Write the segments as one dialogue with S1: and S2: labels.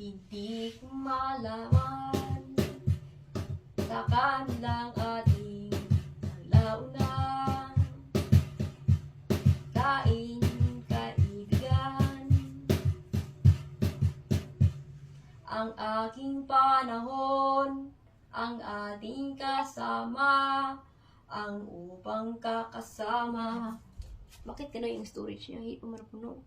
S1: Hindi ko malaman sa kanilang ating launang kain kaibigan. Ang aking panahon, ang ating kasama, ang upang kakasama. Bakit gano'n yung storage niya? Hindi pa marapuno.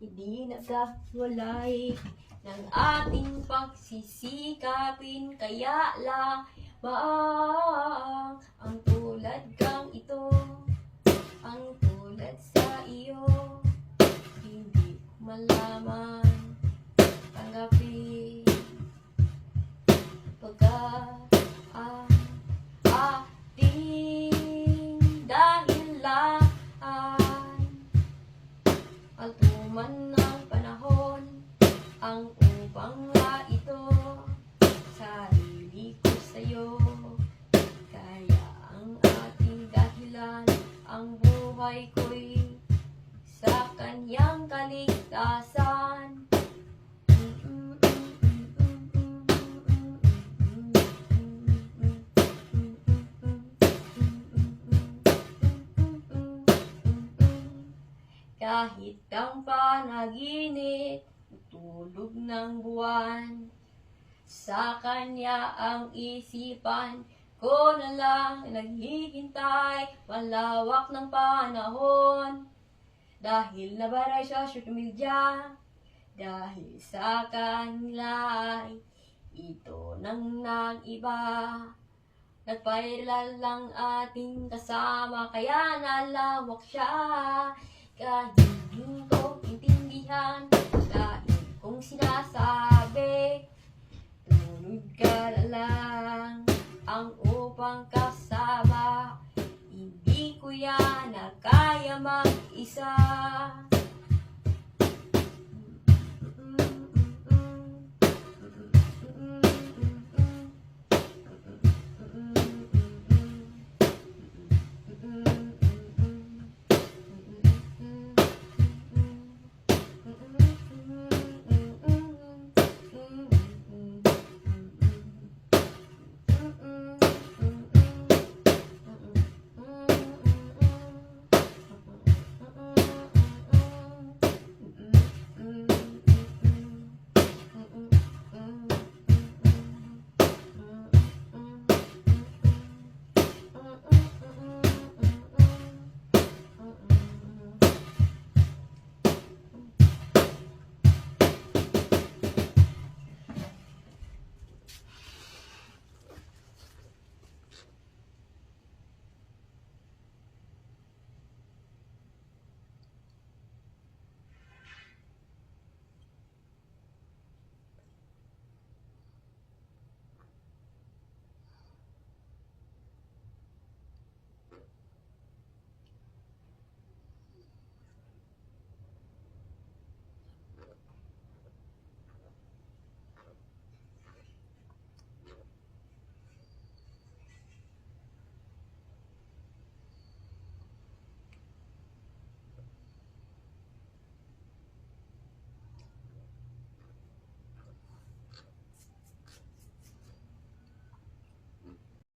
S1: Hindi nagkawalay ng ating pagsisikapin, kaya lang baang ang tulad kang ito, ang tulad sa iyo, hindi ko malaman tanggapin pagkat ang ating dahilan altuman ng panahon, ang upang nga ito sarili ko sa'yo. Kaya ang ating dahilan, ang buhay ko'y sa kanyang kaligtasan. Kahit ang panaginip, tulog ng buwan, sa kanya ang isipan ko na lang naghihintay, malawak ng panahon. Dahil nabaray sa social media, dahil sa kanila ito nang nag-iba. Nagpairal lang ating kasama, kaya nalawak siya. Kahit hindi ko intindihan, dahil kung sinasabi, tunod ka na lang ang upang kasama. Hindi ko yan na kaya mag-isa.